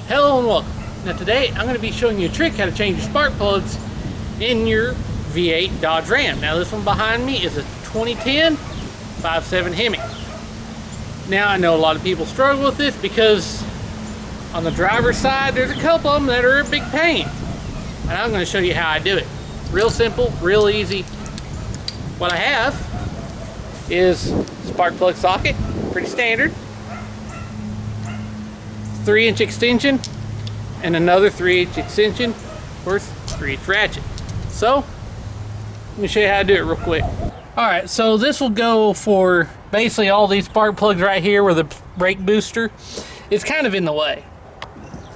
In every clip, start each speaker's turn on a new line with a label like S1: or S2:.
S1: Hello and welcome. Now today I'm going to be showing you a trick how to change your spark plugs in your V8 Dodge Ram. Now this one behind me is a 2010 5.7 Hemi. Now I know a lot of people struggle with this because on the driver's side there's a couple of them that are a big pain. And I'm going to show you how I do it. Real simple, real easy. What I have is spark plug socket, pretty standard. 3-inch extension and another 3-inch extension, of course 3-inch ratchet. So let me show you how to do it real quick. Alright, so this will go for basically all these spark plugs right here where the brake booster is kind of in the way.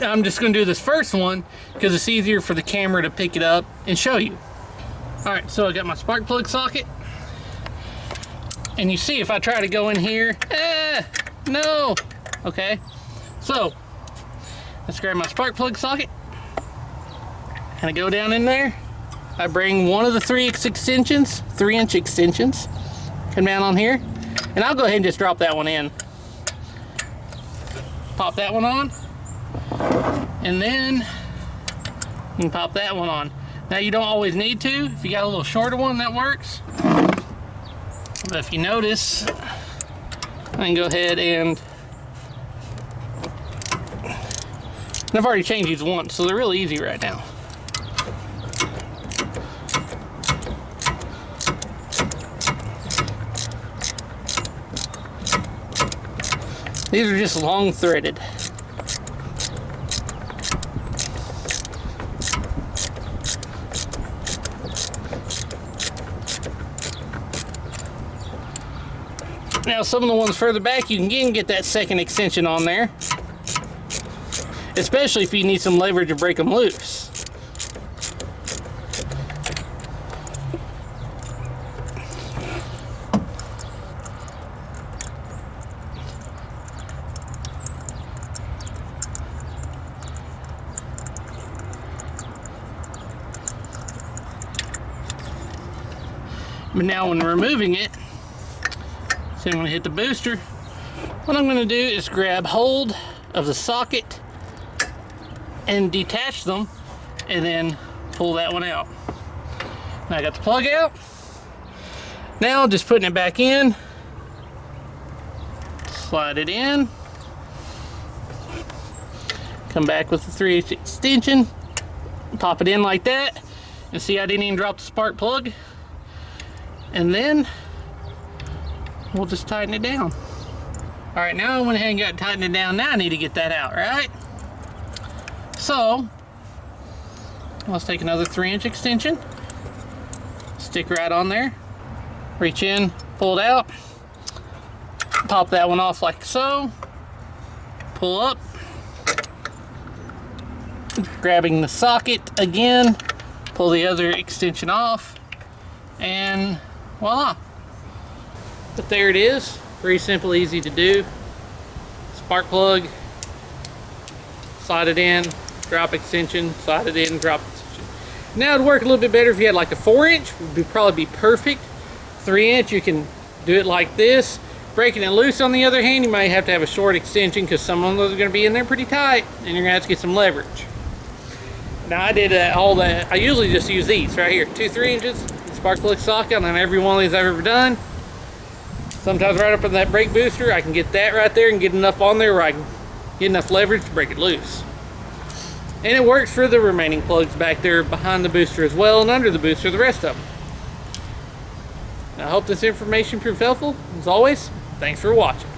S1: I'm just going to do this first one because it's easier for the camera to pick it up and show you. Alright, so I got my spark plug socket, and you see if I try to go in here, no, okay. So, let's grab my spark plug socket, and I go down in there. I bring one of the 3-inch extensions, come down on here, and I'll go ahead and just drop that one in. Pop that one on, and then you can pop that one on. Now you don't always need to. If you got a little shorter one, that works. But if you notice, I can go ahead and I've already changed these once, so they're really easy right now. These are just long threaded. Now some of the ones further back, you can again get that second extension on there, especially if you need some leverage to break them loose. But now when removing it, so I'm going to hit the booster. What I'm going to do is grab hold of the socket and detach them, and then pull that one out. Now I got the plug out. Now just putting it back in, slide it in, come back with the 3-inch extension, pop it in like that, and see I didn't even drop the spark plug. And then we'll just tighten it down. All right, now I went ahead and got tightened it down. Now I need to get that out, right? So let's take another 3-inch extension, stick right on there, reach in, pull it out, pop that one off like so, pull up, grabbing the socket again, pull the other extension off, and voila. But there it is, very simple, easy to do. Spark plug, slide it in, drop extension, slide it in, drop extension. Now it'd work a little bit better if you had like a 4-inch, would probably be perfect. 3-inch, you can do it like this. Breaking it loose on the other hand, you might have to have a short extension because some of those are going to be in there pretty tight and you're going to have to get some leverage. Now I did all that. I usually just use these right here, 2 3-inches, spark plug socket on every one of these I've ever done. Sometimes right up in that brake booster, I can get that right there and get enough on there where I can get enough leverage to break it loose. And it works for the remaining plugs back there behind the booster as well, and under the booster, the rest of them. Now, I hope this information proved helpful. As always, thanks for watching.